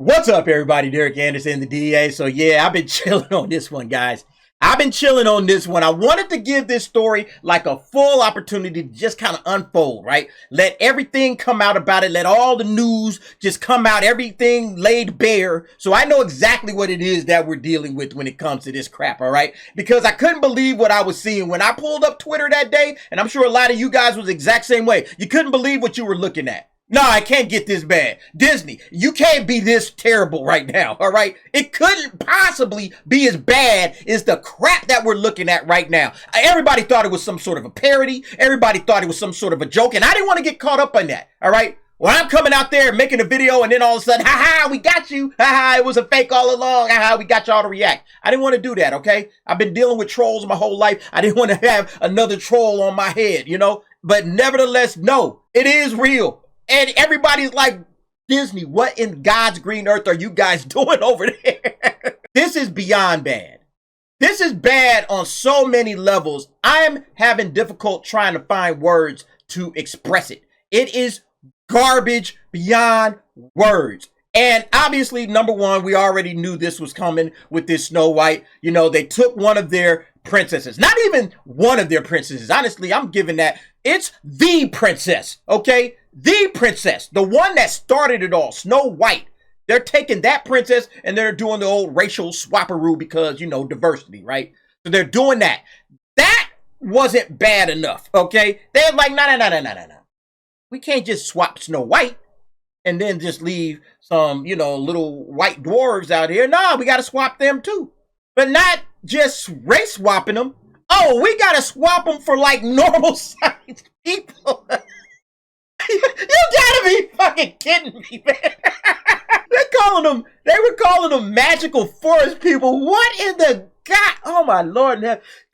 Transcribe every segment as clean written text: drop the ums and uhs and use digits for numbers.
What's up, everybody? Derek Anderson, the DA. So yeah, I've been chilling on this one, guys. I've been chilling on this one. I wanted to give this story like a full opportunity to just kind of unfold, right? Let everything come out about it. Let all the news just come out, everything laid bare. So I know exactly what it is that we're dealing with when it comes to this crap, all right? Because I couldn't believe what I was seeing when I pulled up Twitter that day, and I'm sure a lot of you guys was the exact same way. You couldn't believe what you were looking at. No, I can't get this bad. Disney, you can't be this terrible right now, all right? It couldn't possibly be as bad as the crap that we're looking at right now. Everybody thought it was some sort of a parody. Everybody thought it was some sort of a joke, and I didn't want to get caught up on that, all right? When I'm coming out there making a video and then all of a sudden, ha-ha, we got you. Ha-ha, it was a fake all along. Ha-ha, we got y'all to react. I didn't want to do that, okay? I've been dealing with trolls my whole life. I didn't want to have another troll on my head, you know? But nevertheless, no, it is real. And everybody's like, Disney, what in God's green earth are you guys doing over there? This is beyond bad. This is bad on so many levels. I'm having difficult trying to find words to express it. It is garbage beyond words. And obviously, number one, we already knew this was coming with this Snow White. You know, they took one of their princesses, not even one of their princesses. Honestly, I'm giving that. It's the princess, okay? The princess, the one that started it all, Snow White. They're taking that princess and they're doing the old racial swapperoo because, you know, diversity, right? So they're doing that. That wasn't bad enough, okay? They're like, no. We can't just swap Snow White and then just leave some, you know, little white dwarves out here. No, we got to swap them too. But not just race swapping them. Oh, we got to swap them for like normal sized people. You gotta be fucking kidding me, man. They were calling them magical forest people. What in the God? Oh my Lord.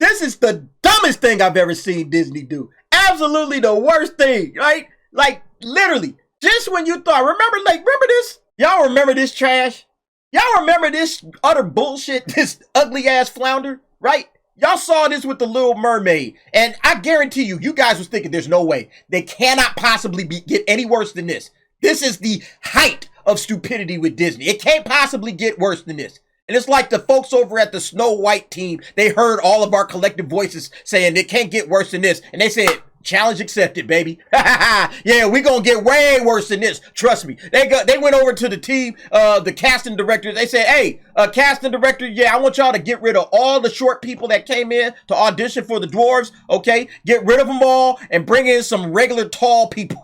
This is the dumbest thing I've ever seen Disney do. Absolutely the worst thing, right? Like literally, just when you thought, remember this? Y'all remember this trash? Y'all remember this utter bullshit, this ugly ass flounder, right? Y'all saw this with the Little Mermaid, and I guarantee you, you guys was thinking there's no way. They cannot possibly get any worse than this. This is the height of stupidity with Disney. It can't possibly get worse than this. And it's like the folks over at the Snow White team, they heard all of our collective voices saying it can't get worse than this. And they said, challenge accepted, baby. Yeah, we gonna get way worse than this. Trust me. They went over to the team, the casting directors. They said, hey, casting director, yeah, I want y'all to get rid of all the short people that came in to audition for the dwarves, okay? Get rid of them all and bring in some regular tall people.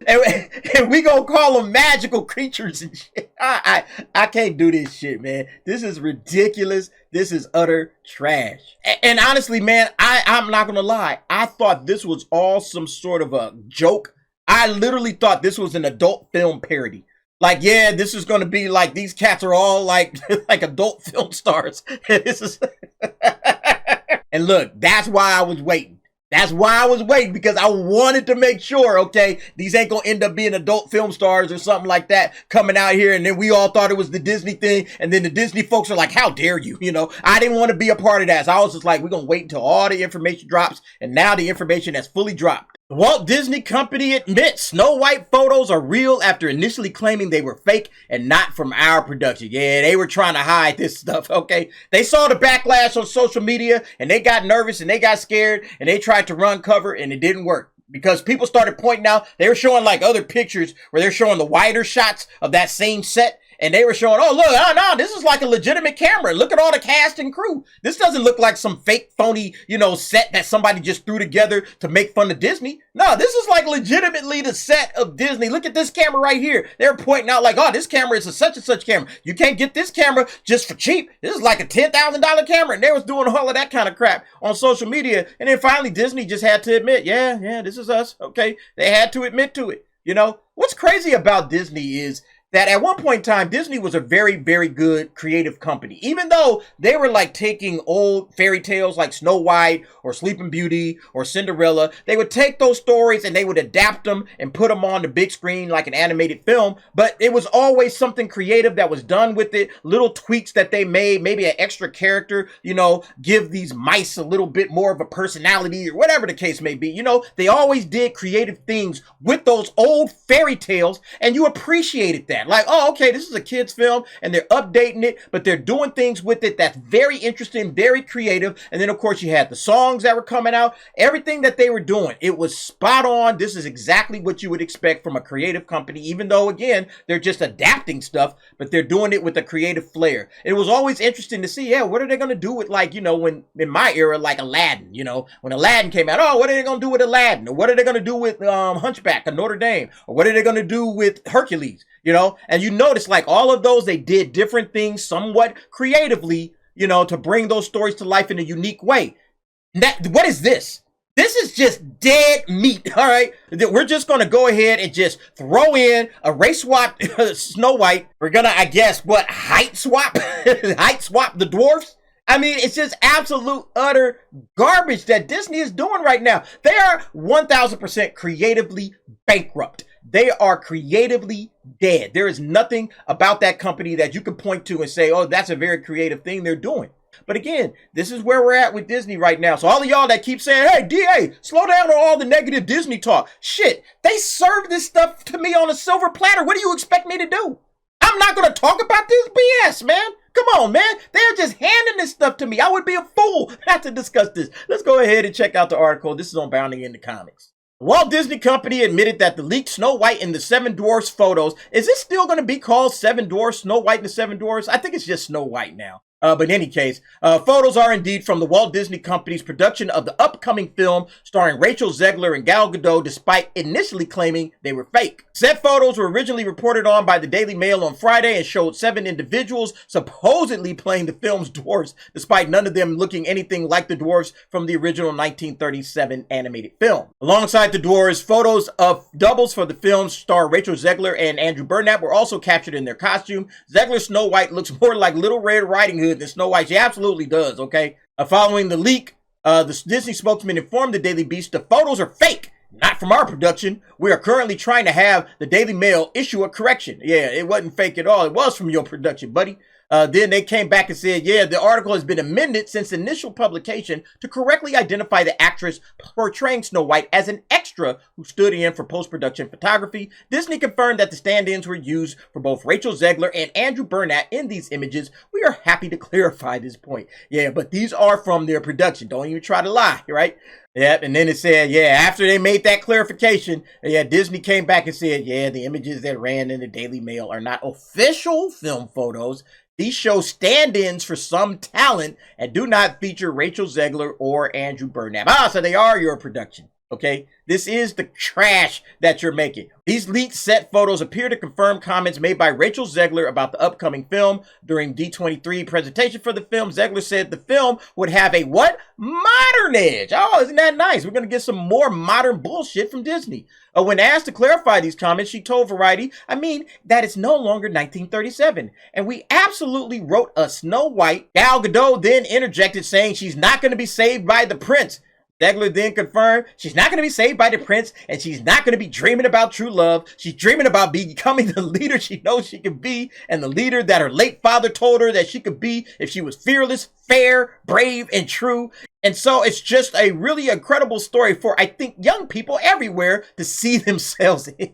And we gonna call them magical creatures and shit. I can't do this shit, man. This is ridiculous. This is utter trash. And honestly, man, I'm not gonna lie. I thought this was all some sort of a joke. I literally thought this was an adult film parody. Like, yeah, this is gonna be like these cats are all like like adult film stars. This is and look, that's why I was waiting. That's why I was waiting, because I wanted to make sure, okay, these ain't gonna end up being adult film stars or something like that coming out here, and then we all thought it was the Disney thing, and then the Disney folks are like, how dare you, you know? I didn't want to be a part of that, so I was just like, we're gonna wait until all the information drops, and now the information has fully dropped. The Walt Disney Company admits Snow White photos are real after initially claiming they were fake and not from our production. Yeah, they were trying to hide this stuff, okay? They saw the backlash on social media and they got nervous and they got scared and they tried to run cover and it didn't work. Because people started pointing out, they were showing like other pictures where they're showing the wider shots of that same set. And they were showing, oh, look, no, this is like a legitimate camera. Look at all the cast and crew. This doesn't look like some fake, phony, you know, set that somebody just threw together to make fun of Disney. No, this is like legitimately the set of Disney. Look at this camera right here. They're pointing out like, oh, this camera is a such and such camera. You can't get this camera just for cheap. This is like a $10,000 camera. And they was doing all of that kind of crap on social media. And then finally, Disney just had to admit, yeah, this is us. Okay. They had to admit to it. You know, what's crazy about Disney is that at one point in time, Disney was a very, very good creative company. Even though they were like taking old fairy tales like Snow White or Sleeping Beauty or Cinderella, they would take those stories and they would adapt them and put them on the big screen like an animated film. But it was always something creative that was done with it, little tweaks that they made, maybe an extra character, you know, give these mice a little bit more of a personality or whatever the case may be. You know, they always did creative things with those old fairy tales and you appreciated that. that. Like, oh, okay, this is a kid's film and they're updating it, but they're doing things with it that's very interesting, very creative. And then, of course, you had the songs that were coming out. Everything that they were doing, it was spot on. This is exactly what you would expect from a creative company, even though, again, they're just adapting stuff, but they're doing it with a creative flair. It was always interesting to see, yeah, what are they going to do with, like, you know, when in my era, like Aladdin, you know, when Aladdin came out, oh, what are they going to do with Aladdin? Or what are they going to do with Hunchback of Notre Dame? Or what are they going to do with Hercules? You know, and you notice, like, all of those, they did different things somewhat creatively, you know, to bring those stories to life in a unique way. What is this? This is just dead meat, all right? We're just going to go ahead and just throw in a race swap Snow White. We're going to, I guess, what, height swap? Height swap the dwarfs? I mean, it's just absolute, utter garbage that Disney is doing right now. They are 1,000% creatively bankrupt. They are creatively dead. There is nothing about that company that you can point to and say, oh, that's a very creative thing they're doing. But again, this is where we're at with Disney right now. So all of y'all that keep saying, hey, DA, slow down on all the negative Disney talk. Shit, they serve this stuff to me on a silver platter. What do you expect me to do? I'm not going to talk about this BS, man. Come on, man. They're just handing this stuff to me. I would be a fool not to discuss this. Let's go ahead and check out the article. This is on Bounding in the Comics. The Walt Disney Company admitted that the leaked Snow White and the Seven Dwarfs photos, is this still going to be called Seven Dwarfs, Snow White and the Seven Dwarfs? I think it's just Snow White now. But in any case, photos are indeed from the Walt Disney Company's production of the upcoming film starring Rachel Zegler and Gal Gadot, despite initially claiming they were fake. Said photos were originally reported on by the Daily Mail on Friday and showed 7 individuals supposedly playing the film's dwarfs, despite none of them looking anything like the dwarfs from the original 1937 animated film. Alongside the dwarfs, photos of doubles for the film star Rachel Zegler and Andrew Burnap were also captured in their costume. Zegler's Snow White looks more like Little Red Riding Hood than Snow White. She absolutely does, okay? Following the leak, the Disney spokesman informed the Daily Beast the photos are fake, not from our production. We are currently trying to have the Daily Mail issue a correction. Yeah, it wasn't fake at all. It was from your production, buddy. Then they came back and said, yeah, the article has been amended since initial publication to correctly identify the actress portraying Snow White as an extra who stood in for post-production photography. Disney confirmed that the stand-ins were used for both Rachel Zegler and Andrew Burnett in these images. We are happy to clarify this point. Yeah, but these are from their production. Don't even try to lie, right? Yep, and then it said, yeah, after they made that clarification, yeah, Disney came back and said, yeah, the images that ran in the Daily Mail are not official film photos. These show stand-ins for some talent and do not feature Rachel Zegler or Andrew Burnap. So they are your production, okay? This is the trash that you're making. These leaked set photos appear to confirm comments made by Rachel Zegler about the upcoming film. During D23 presentation for the film, Zegler said the film would have a what? Modern edge. Oh, isn't that nice? We're going to get some more modern bullshit from Disney. When asked to clarify these comments, she told Variety, I mean, that it's no longer 1937. And we absolutely wrote a Snow White. Gal Gadot then interjected saying she's not going to be saved by the prince. Zegler then confirmed she's not going to be saved by the prince and she's not going to be dreaming about true love. She's dreaming about becoming the leader she knows she can be and the leader that her late father told her that she could be if she was fearless, fair, brave, and true. And so it's just a really incredible story for, I think, young people everywhere to see themselves in.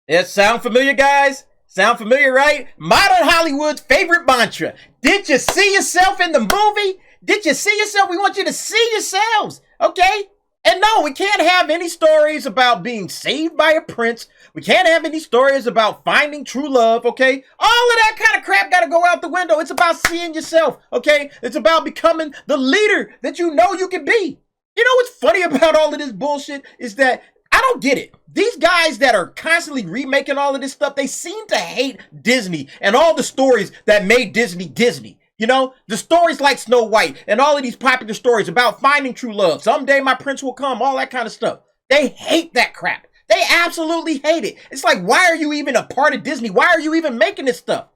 It sound familiar, guys? Sound familiar, right? Modern Hollywood's favorite mantra. Did you see yourself in the movie? Did you see yourself? We want you to see yourselves, okay? And no, we can't have any stories about being saved by a prince. We can't have any stories about finding true love, okay? All of that kind of crap got to go out the window. It's about seeing yourself, okay? It's about becoming the leader that you know you can be. You know what's funny about all of this bullshit is that I don't get it. These guys that are constantly remaking all of this stuff, they seem to hate Disney and all the stories that made Disney Disney. You know, the stories like Snow White and all of these popular stories about finding true love. Someday my prince will come, all that kind of stuff. They hate that crap. They absolutely hate it. It's like, why are you even a part of Disney? Why are you even making this stuff?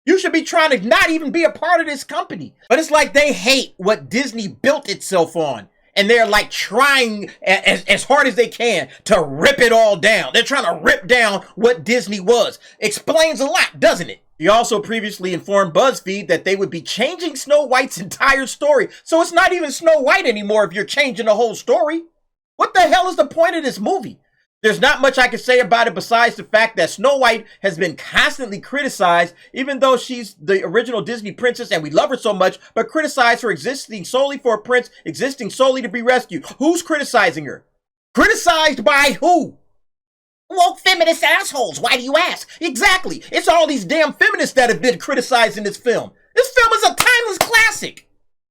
You should be trying to not even be a part of this company. But it's like they hate what Disney built itself on. And they're like trying as hard as they can to rip it all down. They're trying to rip down what Disney was. Explains a lot, doesn't it? He also previously informed BuzzFeed that they would be changing Snow White's entire story. So it's not even Snow White anymore if you're changing the whole story. What the hell is the point of this movie? There's not much I can say about it besides the fact that Snow White has been constantly criticized, even though she's the original Disney princess and we love her so much, but criticized for existing solely for a prince, existing solely to be rescued. Who's criticizing her? Criticized by who? Woke feminist assholes. Why do you ask? Exactly. It's all these damn feminists that have been criticizing this film. This film is a timeless classic.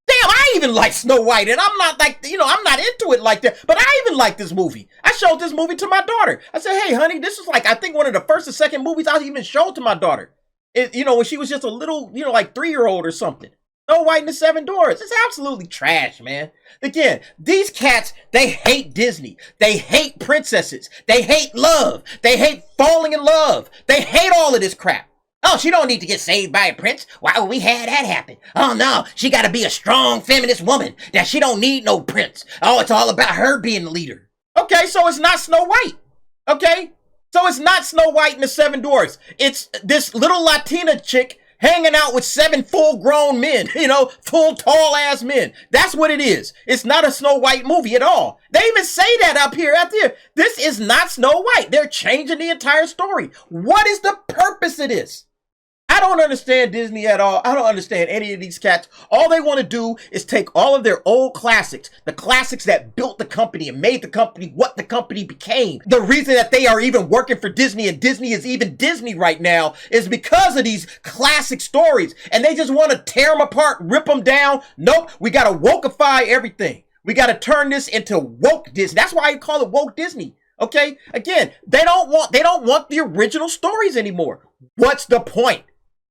Damn, I even like Snow White, and I'm not like, I'm not into it like that, but I even like this movie. I showed this movie to my daughter. I said, hey, honey, this is like, I think one of the first or second movies I even showed to my daughter. When she was just a little, like 3-year-old or something. Snow White and the Seven Dwarfs. It's absolutely trash, man. Again, these cats, they hate Disney. They hate princesses. They hate love. They hate falling in love. They hate all of this crap. Oh, she don't need to get saved by a prince. Why would we have that happen? Oh, no, she got to be a strong feminist woman that she don't need no prince. Oh, it's all about her being the leader. Okay, so it's not Snow White. Okay, so it's not Snow White and the Seven Dwarfs. It's this little Latina chick hanging out with 7 full-grown men, full tall-ass men. That's what it is. It's not a Snow White movie at all. They even say that up here. This is not Snow White. They're changing the entire story. What is the purpose of this? I don't understand Disney at all. I don't understand any of these cats. All they want to do is take all of their old classics, the classics that built the company and made the company what the company became. The reason that they are even working for Disney and Disney is even Disney right now is because of these classic stories. And they just want to tear them apart, rip them down. Nope, we got to wokeify everything. We got to turn this into woke Disney. That's why I call it woke Disney. Okay? Again, they don't want the original stories anymore. What's the point?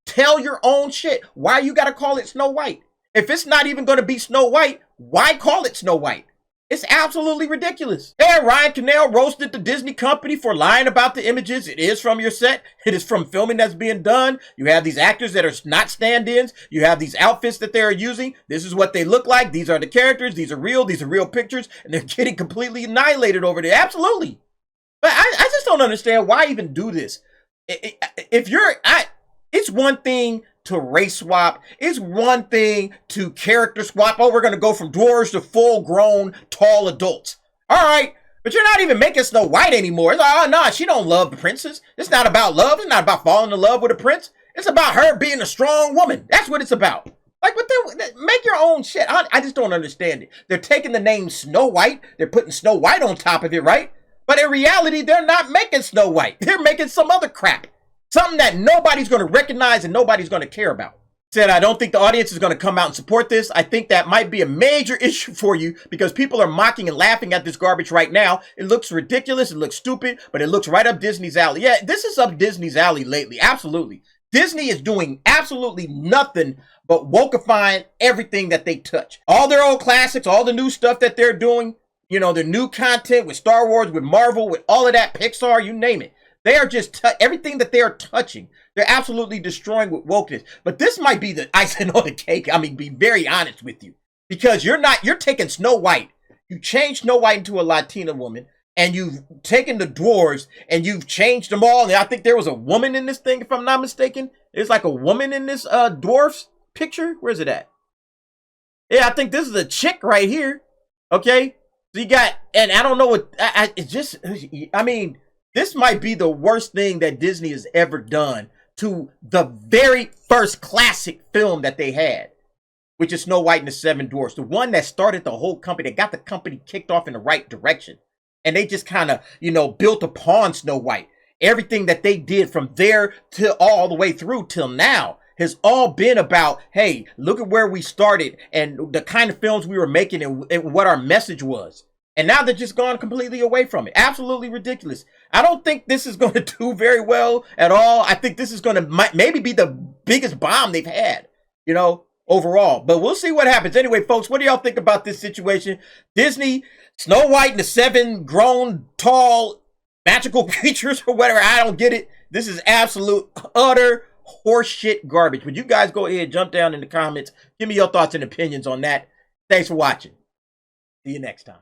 Tell your own shit. Why you gotta call it Snow White? If it's not even gonna be Snow White, why call it Snow White? It's absolutely ridiculous. Hey, Ryan Cannell roasted the Disney company for lying about the images. It is from your set. It is from filming that's being done. You have these actors that are not stand-ins. You have these outfits that they're using. This is what they look like. These are the characters. These are real pictures. And they're getting completely annihilated over there. Absolutely. But I just don't understand why even do this. It's one thing to race swap. It's one thing to character swap. Oh, we're going to go from dwarves to full-grown, tall adults. All right, but you're not even making Snow White anymore. It's like, oh, no, she don't love the princess. It's not about love. It's not about falling in love with a prince. It's about her being a strong woman. That's what it's about. Like, but then make your own shit. I just don't understand it. They're taking the name Snow White. They're putting Snow White on top of it, right? But in reality, they're not making Snow White. They're making some other crap. Something that nobody's going to recognize and nobody's going to care about. Said, I don't think the audience is going to come out and support this. I think that might be a major issue for you because people are mocking and laughing at this garbage right now. It looks ridiculous. It looks stupid, but it looks right up Disney's alley. Yeah, this is up Disney's alley lately. Absolutely. Disney is doing absolutely nothing but wokeifying everything that they touch. All their old classics, all the new stuff that they're doing, their new content with Star Wars, with Marvel, with all of that, Pixar, you name it. They are just, everything that they are touching, they're absolutely destroying with wokeness. But this might be the icing on the cake. I mean, be very honest with you. Because you're taking Snow White. You changed Snow White into a Latina woman. And you've taken the dwarves and you've changed them all. And I think there was a woman in this thing, if I'm not mistaken. There's like a woman in this dwarfs picture. Where's it at? Yeah, I think this is a chick right here. Okay. So you got, and I don't know what, this might be the worst thing that Disney has ever done to the very first classic film that they had, which is Snow White and the Seven Dwarfs, the one that started the whole company, that got the company kicked off in the right direction. And they just kind of, built upon Snow White. Everything that they did from there to all the way through till now has all been about, hey, look at where we started and the kind of films we were making and what our message was. And now they're just gone completely away from it. Absolutely ridiculous. I don't think this is going to do very well at all. I think this is going to maybe be the biggest bomb they've had, overall. But we'll see what happens. Anyway, folks, what do y'all think about this situation? Disney, Snow White and the 7 grown, tall, magical creatures or whatever. I don't get it. This is absolute, utter horseshit garbage. But you guys go ahead, jump down in the comments. Give me your thoughts and opinions on that. Thanks for watching. See you next time.